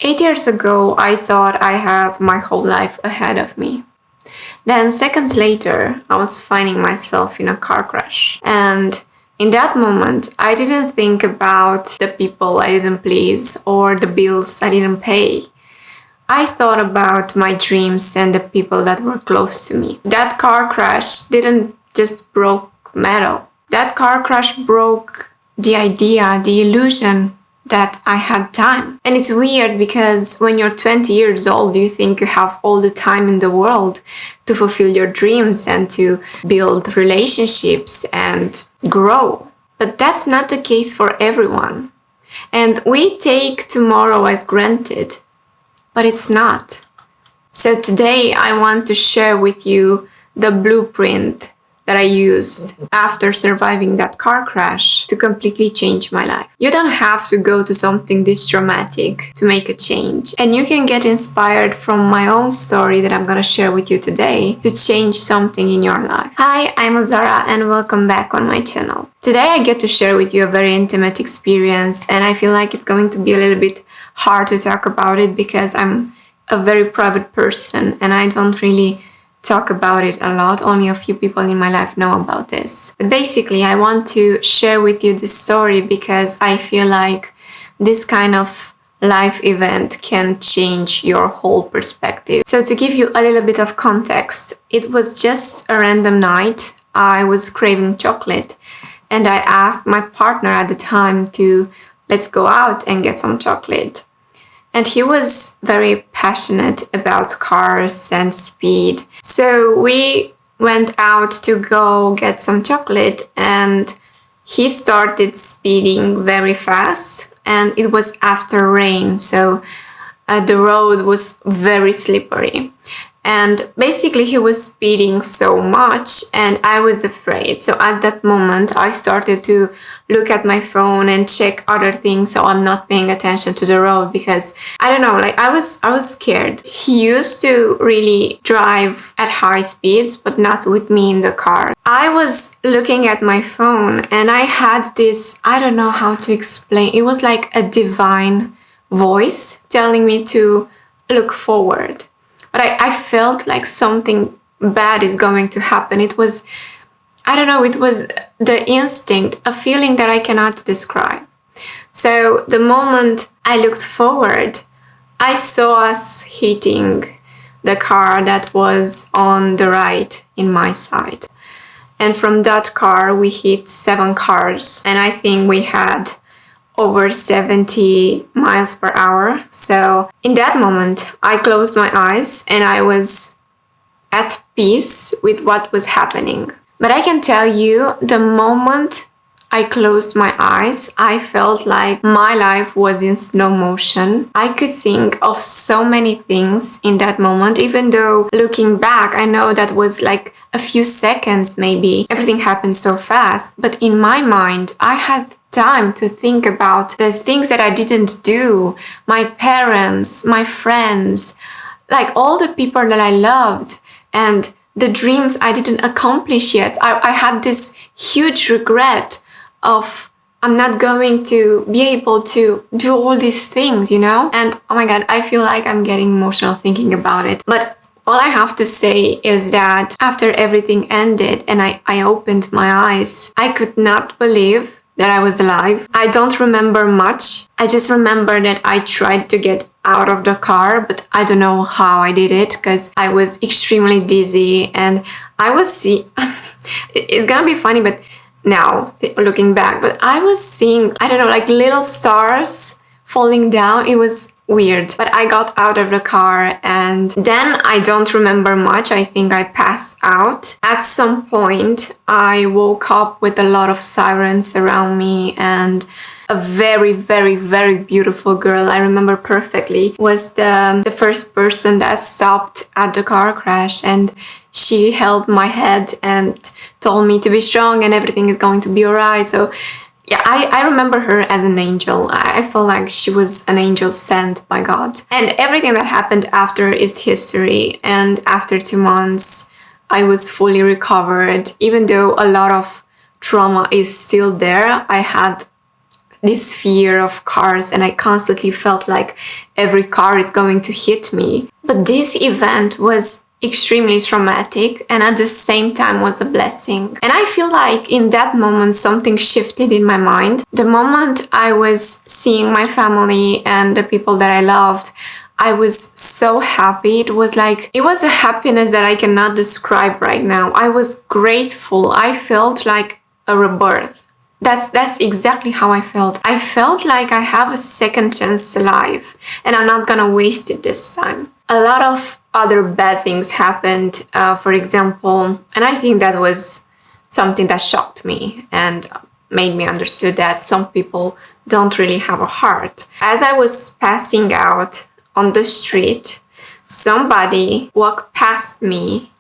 8 years ago, I thought I have my whole life ahead of me. Then seconds later, I was finding myself in a car crash. And in that moment, I didn't think about the people I didn't please or the bills I didn't pay. I thought about my dreams and the people that were close to me. That car crash didn't just broke metal. That car crash broke the idea, the illusion that I had time. And it's weird because when you're 20 years old, you think you have all the time in the world to fulfill your dreams and to build relationships and grow. But that's not the case for everyone. And we take tomorrow as granted, but it's not. So today I want to share with you the blueprint that I used after surviving that car crash to completely change my life. You don't have to go to something this traumatic to make a change. And you can get inspired from my own story that I'm gonna share with you today to change something in your life. Hi, I'm Azara and welcome back on my channel. Today I get to share with you a very intimate experience, and I feel like it's going to be a little bit hard to talk about it because I'm a very private person and I don't really talk about it a lot. Only a few people in my life know about this. But basically, I want to share with you this story because I feel like this kind of life event can change your whole perspective. So to give you a little bit of context, it was just a random night. I was craving chocolate and I asked my partner at the time to let's go out and get some chocolate. And he was very passionate about cars and speed. So we went out to go get some chocolate and he started speeding very fast. And it was after rain, so the road was very slippery. And basically he was speeding so much and I was afraid. So at that moment I started to look at my phone and check other things so I'm not paying attention to the road because I don't know, like I was scared. He used to really drive at high speeds but not with me in the car. I was looking at my phone and I had this, I don't know how to explain, it was like a divine voice telling me to look forward. But I felt like something bad is going to happen. It was, I don't know, it was the instinct, a feeling that I cannot describe. So the moment I looked forward, I saw us hitting the car that was on the right in my side. And from that car, we hit 7 cars. And I think we had over 70 miles per hour. So in that moment, I closed my eyes and I was at peace with what was happening. But I can tell you, the moment I closed my eyes, I felt like my life was in slow motion. I could think of so many things in that moment, even though looking back, I know that was like a few seconds maybe. Everything happened so fast. But in my mind, I had time to think about the things that I didn't do, my parents, my friends, like all the people that I loved and the dreams I didn't accomplish yet. I had this huge regret of I'm not going to be able to do all these things, you know? And oh my God, I feel like I'm getting emotional thinking about it. But all I have to say is that after everything ended and I opened my eyes, I could not believe that I was alive. I don't remember much. I just remember that I tried to get out of the car, but I don't know how I did it because I was extremely dizzy and I was it's gonna be funny, but now looking back, but I was seeing, I don't know, like little stars falling down. It was weird, but I got out of the car and then I don't remember much. I think I passed out. At some point, I woke up with a lot of sirens around me and a very, very, very beautiful girl, I remember perfectly, was the first person that stopped at the car crash, and she held my head and told me to be strong and everything is going to be alright. So yeah, I remember her as an angel. I felt like she was an angel sent by God. And everything that happened after is history. And after 2 months, I was fully recovered. Even though a lot of trauma is still there, I had this fear of cars, and I constantly felt like every car is going to hit me. But this event was extremely traumatic and at the same time was a blessing. And I feel like in that moment something shifted in my mind. The moment I was seeing my family and the people that I loved, I was so happy. It was a happiness that I cannot describe right now. I was grateful. I felt like a rebirth. That's exactly how I felt. I felt like I have a second chance alive and I'm not gonna waste it this time. A lot of other bad things happened, for example, and I think that was something that shocked me and made me understood that some people don't really have a heart. As I was passing out on the street, somebody walked past me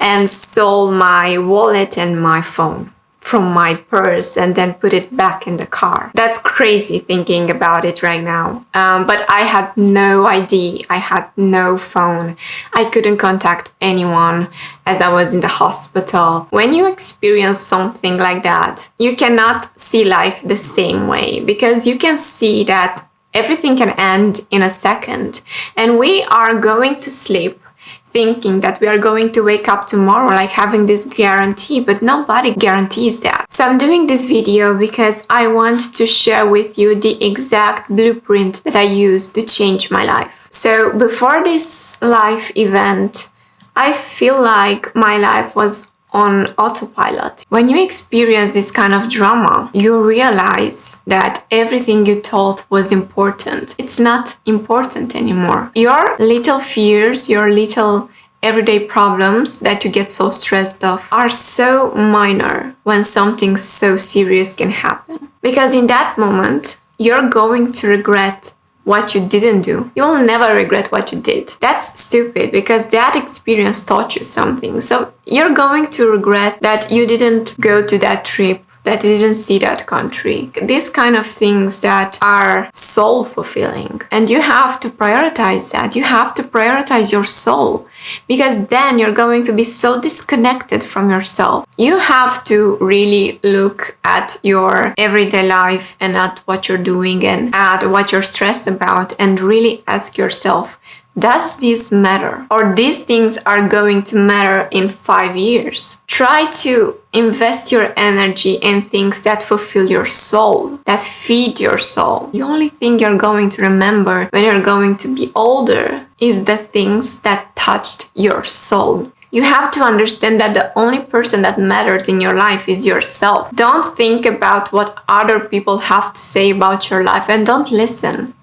and stole my wallet and my phone from my purse and then put it back in the car. That's crazy thinking about it right now. But I had no ID. I had no phone. I couldn't contact anyone as I was in the hospital. When you experience something like that, you cannot see life the same way because you can see that everything can end in a second. And we are going to sleep thinking that we are going to wake up tomorrow, like having this guarantee, but nobody guarantees that. So I'm doing this video because I want to share with you the exact blueprint that I used to change my life. So before this life event, I feel like my life was on autopilot. When you experience this kind of drama, you realize that everything you thought was important, it's not important anymore. Your little fears, your little everyday problems that you get so stressed of are so minor when something so serious can happen. Because in that moment, you're going to regret what you didn't do. You'll never regret what you did. That's stupid because that experience taught you something. So you're going to regret that you didn't go to that trip, that you didn't see that country. These kind of things that are soul fulfilling. And you have to prioritize that. You have to prioritize your soul because then you're going to be so disconnected from yourself. You have to really look at your everyday life and at what you're doing and at what you're stressed about and really ask yourself, does this matter? Or these things are going to matter in 5 years? Try to invest your energy in things that fulfill your soul, that feed your soul. The only thing you're going to remember when you're going to be older is the things that touched your soul. You have to understand that the only person that matters in your life is yourself. Don't think about what other people have to say about your life and don't listen.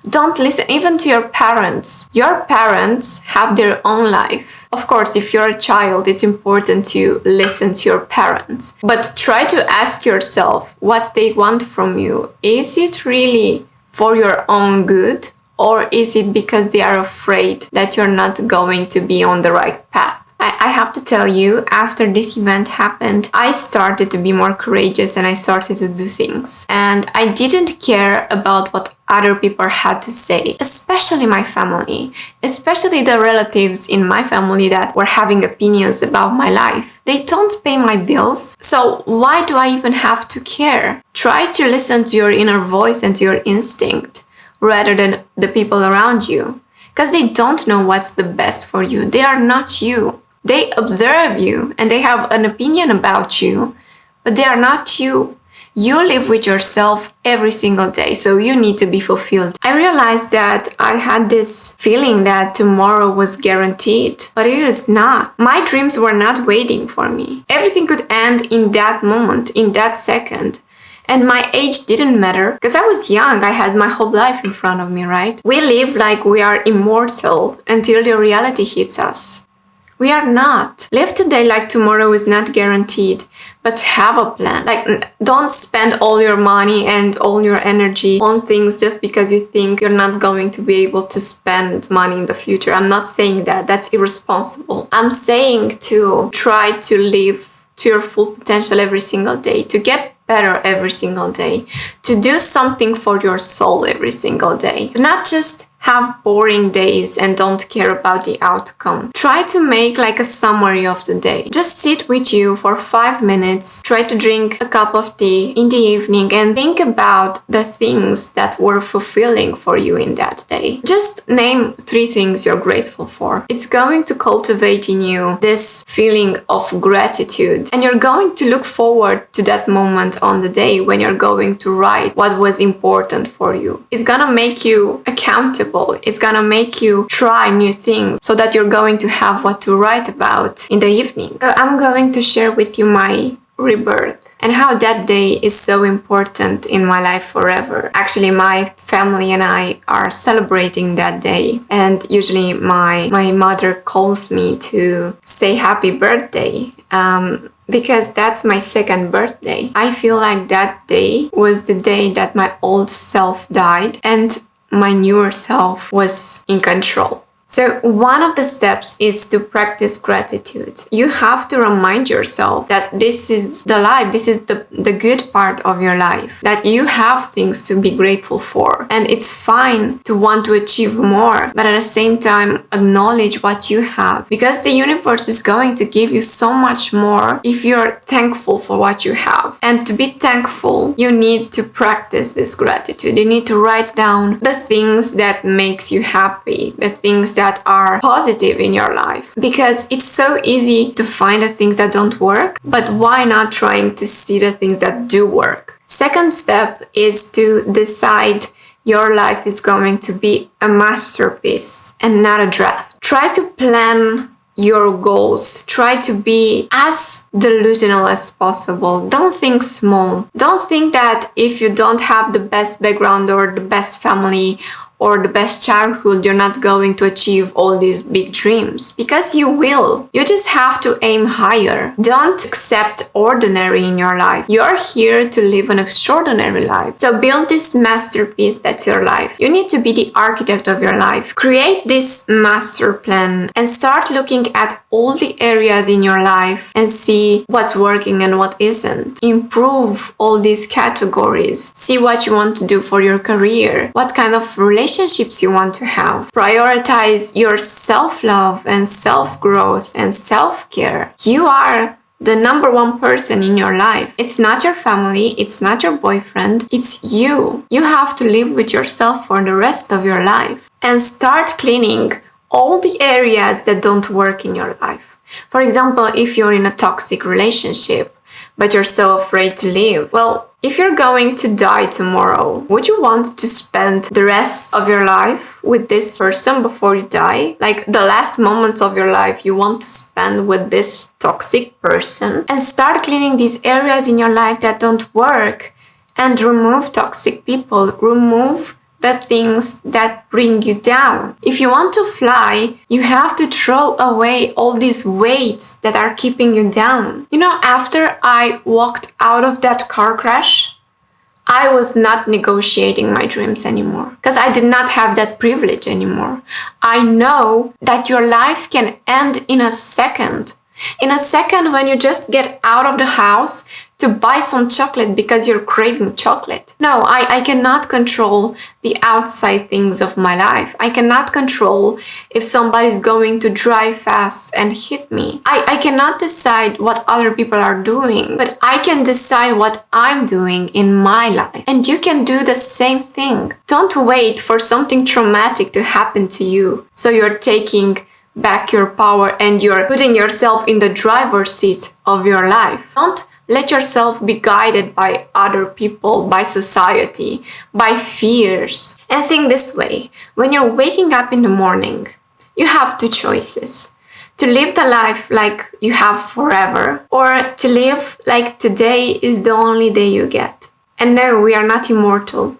Don't listen even to your parents. Your parents have their own life. Of course, if you're a child, it's important to listen to your parents. But try to ask yourself what they want from you. Is it really for your own good? Or is it because they are afraid that you're not going to be on the right path? I have to tell you, after this event happened, I started to be more courageous and I started to do things. And I didn't care about what other people had to say, especially my family, especially the relatives in my family that were having opinions about my life. They don't pay my bills, so why do I even have to care? Try to listen to your inner voice and to your instinct rather than the people around you, because they don't know what's the best for you. They are not you. They observe you and they have an opinion about you, but they are not you. You live with yourself every single day, so you need to be fulfilled. I realized that I had this feeling that tomorrow was guaranteed, but it is not. My dreams were not waiting for me. Everything could end in that moment, in that second. And my age didn't matter because I was young. I had my whole life in front of me, right? We live like we are immortal until the reality hits us. We are not. Live today like tomorrow is not guaranteed, but have a plan. Like, don't spend all your money and all your energy on things just because you think you're not going to be able to spend money in the future. I'm not saying that. That's irresponsible. I'm saying to try to live to your full potential every single day, to get better every single day, to do something for your soul every single day. Not just have boring days and don't care about the outcome. Try to make like a summary of the day. Just sit with you for 5 minutes, try to drink a cup of tea in the evening and think about the things that were fulfilling for you in that day. Just name 3 things you're grateful for. It's going to cultivate in you this feeling of gratitude, and you're going to look forward to that moment on the day when you're going to write what was important for you. It's gonna make you accountable. It's gonna make you try new things so that you're going to have what to write about in the evening. So I'm going to share with you my rebirth and how that day is so important in my life forever. Actually, my family and I are celebrating that day, and usually my mother calls me to say happy birthday. Because that's my 2nd birthday. I feel like that day was the day that my old self died and my newer self was in control. So one of the steps is to practice gratitude. You have to remind yourself that this is the life, this is the good part of your life, that you have things to be grateful for. And it's fine to want to achieve more, but at the same time, acknowledge what you have. Because the universe is going to give you so much more if you're thankful for what you have. And to be thankful, you need to practice this gratitude. You need to write down the things that makes you happy, the things that are positive in your life, because it's so easy to find the things that don't work, but why not trying to see the things that do work? Second step is to decide your life is going to be a masterpiece and not a draft. Try to plan your goals. Try to be as delusional as possible. Don't think small. Don't think that if you don't have the best background or the best family or the best childhood, you're not going to achieve all these big dreams. Because you will. You just have to aim higher. Don't accept ordinary in your life. You're here to live an extraordinary life. So build this masterpiece that's your life. You need to be the architect of your life. Create this master plan and start looking at all the areas in your life and see what's working and what isn't. Improve all these categories. See what you want to do for your career. What kind of relationships you want to have. Prioritize your self-love and self-growth and self-care. You are the number 1 person in your life. It's not your family, it's not your boyfriend, it's you. You have to live with yourself for the rest of your life. And start cleaning all the areas that don't work in your life. For example, if you're in a toxic relationship, but you're so afraid to leave, well, if you're going to die tomorrow, would you want to spend the rest of your life with this person before you die? Like the last moments of your life you want to spend with this toxic person? And start cleaning these areas in your life that don't work and remove toxic people. Remove the things that bring you down. If you want to fly, you have to throw away all these weights that are keeping you down. You know, after I walked out of that car crash, I was not negotiating my dreams anymore because I did not have that privilege anymore. I know that your life can end in a second. In a second, when you just get out of the house to buy some chocolate because you're craving chocolate. No, I cannot control the outside things of my life. I cannot control if somebody's going to drive fast and hit me. I cannot decide what other people are doing, but I can decide what I'm doing in my life. And you can do the same thing. Don't wait for something traumatic to happen to you. So you're taking back your power and you're putting yourself in the driver's seat of your life. Don't let yourself be guided by other people, by society, by fears. And think this way, when you're waking up in the morning, you have 2 choices. To live the life like you have forever, or to live like today is the only day you get. And no, we are not immortal.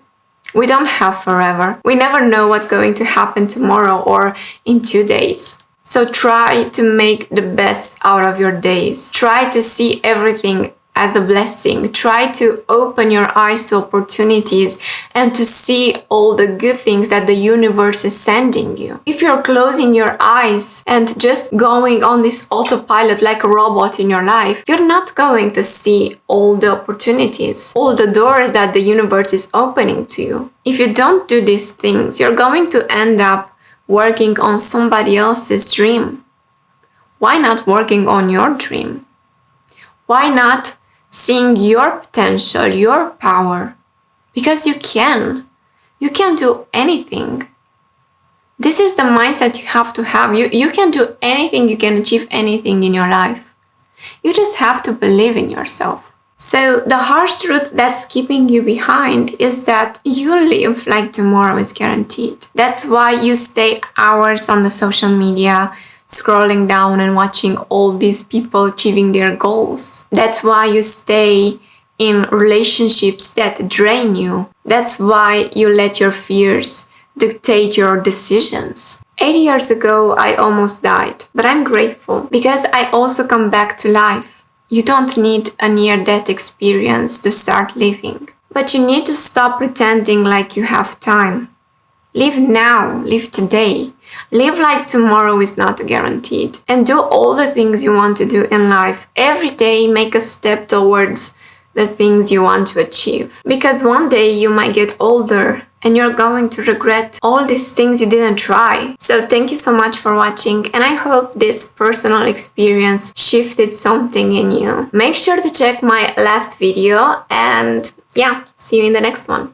We don't have forever. We never know what's going to happen tomorrow or in 2 days. So try to make the best out of your days. Try to see everything as a blessing. Try to open your eyes to opportunities and to see all the good things that the universe is sending you. If you're closing your eyes and just going on this autopilot like a robot in your life, you're not going to see all the opportunities, all the doors that the universe is opening to you. If you don't do these things, you're going to end up working on somebody else's dream. Why not working on your dream? Why not seeing your potential, your power? Because you can. You can do anything. This is the mindset you have to have. You can do anything, you can achieve anything in your life. You just have to believe in yourself. So the harsh truth that's keeping you behind is that you live like tomorrow is guaranteed. That's why you stay hours on the social media, scrolling down and watching all these people achieving their goals. That's why you stay in relationships that drain you. That's why you let your fears dictate your decisions. 8 years ago, I almost died, but I'm grateful because I also come back to life. You don't need a near-death experience to start living, but you need to stop pretending like you have time. Live now, live today. Live like tomorrow is not guaranteed. And do all the things you want to do in life. Every day, make a step towards the things you want to achieve. Because one day you might get older and you're going to regret all these things you didn't try. So thank you so much for watching, and I hope this personal experience shifted something in you. Make sure to check my last video, and yeah, see you in the next one.